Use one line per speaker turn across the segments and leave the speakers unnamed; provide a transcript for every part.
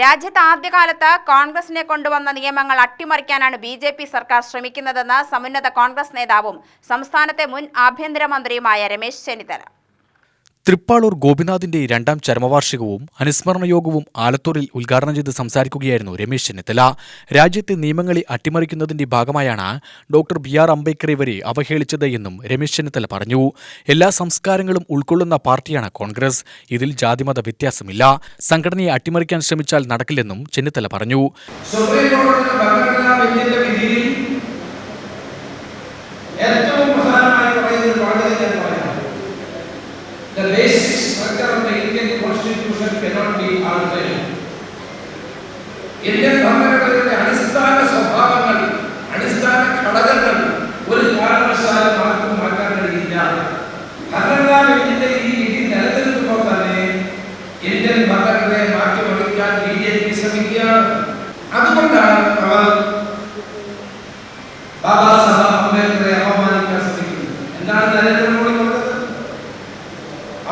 രാജ്യത്ത് ആദ്യകാലത്ത് കോൺഗ്രസിനെ കൊണ്ടുവന്ന നിയമങ്ങൾ അട്ടിമറിക്കാനാണ് ബി.ജെ.പി. സർക്കാർ ശ്രമിക്കുന്നതെന്ന് സമുന്നത കോൺഗ്രസ് നേതാവും സംസ്ഥാനത്തെ മുൻ ആഭ്യന്തരമന്ത്രിയുമായ രമേശ് ചെന്നിത്തല.
തൃപ്പാളൂർ ഗോപിനാഥിന്റെ രണ്ടാം ചരമവാർഷികവും അനുസ്മരണ യോഗവും ആലത്തൂരിൽ ഉദ്ഘാടനം ചെയ്ത് സംസാരിക്കുകയായിരുന്നു രമേശ് ചെന്നിത്തല. രാജ്യത്തെ നിയമങ്ങളെ അട്ടിമറിക്കുന്നതിന്റെ ഭാഗമായാണ് ഡോക്ടർ ബി.ആർ. അംബേദ്കറെ വരെ അവഹേളിച്ചത് എന്നും രമേശ് ചെന്നിത്തല പറഞ്ഞു. എല്ലാ സംസ്കാരങ്ങളും ഉൾക്കൊള്ളുന്ന പാർട്ടിയാണ് കോൺഗ്രസ്. ഇതിൽ ജാതിമത വ്യത്യാസമില്ല. സംഘടനയെ അട്ടിമറിക്കാൻ ശ്രമിച്ചാൽ നടക്കില്ലെന്നും ചെന്നിത്തല പറഞ്ഞു.
The basic structure of the Indian Constitution cannot be altered. Indian ഭരണഘടനയുടെ അടിസ്ഥാന സ്വഭാവങ്ങൾ, അടിസ്ഥാന ഘടകങ്ങൾ ഒരു കാരണവശാലും ആർക്കും മാറ്റാൻ കഴിയില്ല. ഭരണഘടനാ ബെഞ്ചിന്റെ ഈ വിധി നിലനിൽക്കുമ്പോൾ തന്നെ ഇന്ത്യൻ ഭരണഘടനയെ മാറ്റിമറിക്കാൻ ബി.ജെ.പി. ശ്രമിക്കുകയാണ്. അതുകൊണ്ടാണ് അവർ ബാബാ സാഹേബ് അംബേദ്കറെ അപമാനിക്കാൻ ശ്രമിക്കുന്നത്. എന്താണ് നരേന്ദ്രമോദി പറഞ്ഞത്?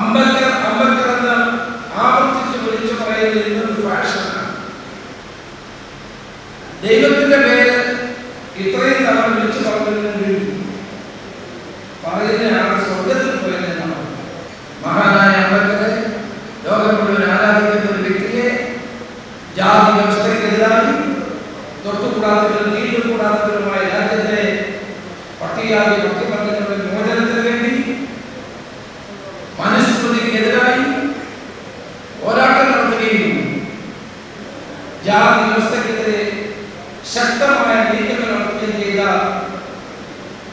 അംബേദ്കർ എന്ന് ആവർത്തിച്ച് വിളിച്ചു പറയുന്നത് ഫാഷനാണ്. ദൈവത്തിന്റെ പേര് ഇത്രയും തവണ വിളിച്ചു പറഞ്ഞതിന് പറയുന്നയാൾ സ്വർഗത്തിൽ പോയെന്നാണ്. മഹാനായ അംബേദ്കറെ ലോകം മുഴുവൻ ആരാധിക്കുന്ന ഒരു വ്യക്തിയെ ജാതി വ്യവസ്ഥയ്ക്കെതിരായി തൊട്ടുകൂടാത്തവരും തീണ്ടുകൂടാത്തവരുമായ രാജ്യത്തെ പട്ടികജാതി പട്ടികവർഗങ്ങളുടെ മോചനത്തിന് വേണ്ടി മനുസ്മൃതിക്കെതിരായി പോരാട്ടം നടത്തുകയും ജാതി വ്യവസ്ഥയ്ക്കെതിരെ ശക്തമായ നീക്കങ്ങൾ നടത്തുകയും ചെയ്ത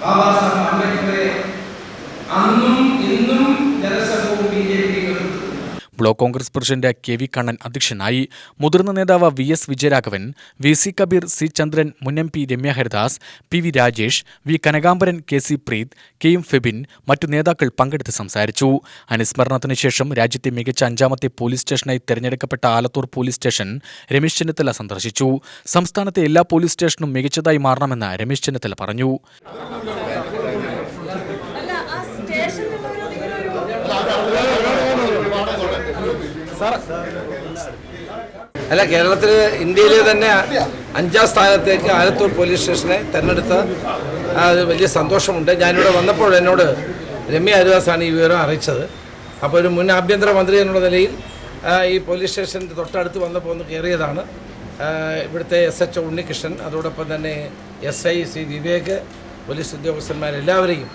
ബാബാ സാഹേബ് അംബേദ്കറെ അന്നും ഇന്നും ജനസംഘവും BJP.
Block Congress president K V. Kannan അധ്യക്ഷനായി. മുതിർന്ന നേതാവ് V S. Vijayaraghavan, V C. Kabir, C. Chandran, മുൻ M P. Ramya Haridas, P V. Rajesh, V. Kanakambaran, K C. Preeth, K M. Febin, മറ്റു നേതാക്കൾ പങ്കെടുത്ത് സംസാരിച്ചു. അനുസ്മരണത്തിന് ശേഷം രാജ്യത്തെ മികച്ച 5ാമത്തെ പോലീസ് സ്റ്റേഷനായി തെരഞ്ഞെടുക്കപ്പെട്ട ആലത്തൂർ പോലീസ് സ്റ്റേഷൻ രമേശ് ചെന്നിത്തല സന്ദർശിച്ചു. സംസ്ഥാനത്തെ എല്ലാ പോലീസ് സ്റ്റേഷനും മികച്ചതായി മാറണമെന്ന് രമേശ് ചെന്നിത്തല പറഞ്ഞു.
അല്ല, കേരളത്തിൽ ഇന്ത്യയിലെ തന്നെ 5ാം സ്ഥാനത്തേക്ക് ആലത്തൂർ പോലീസ് സ്റ്റേഷനെ തിരഞ്ഞെടുത്ത വലിയ സന്തോഷമുണ്ട്. ഞാനിവിടെ വന്നപ്പോൾ എന്നോട് രമ്യ ഹരിദാസാണ് ഈ വിവരം അറിയിച്ചത്. അപ്പോൾ ഒരു മുൻ ആഭ്യന്തരമന്ത്രി എന്നുള്ള നിലയിൽ ഈ പോലീസ് സ്റ്റേഷൻ്റെ തൊട്ടടുത്ത് വന്നപ്പോൾ ഒന്ന് കയറിയതാണ്. ഇവിടുത്തെ SHO ഉണ്ണികൃഷ്ണൻ, അതോടൊപ്പം തന്നെ SI സി വിവേക്, പോലീസ് ഉദ്യോഗസ്ഥന്മാരെല്ലാവരെയും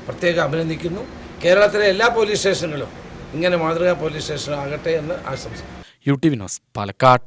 പ്രത്യേകം അഭിനന്ദിക്കുന്നു. കേരളത്തിലെ എല്ലാ പോലീസ് സ്റ്റേഷനുകളും ഇങ്ങനെ മാതൃകാ പോലീസ് സ്റ്റേഷൻ ആകട്ടെ എന്ന് ആശംസിക്കുന്നു.
UTV news, Palakkad.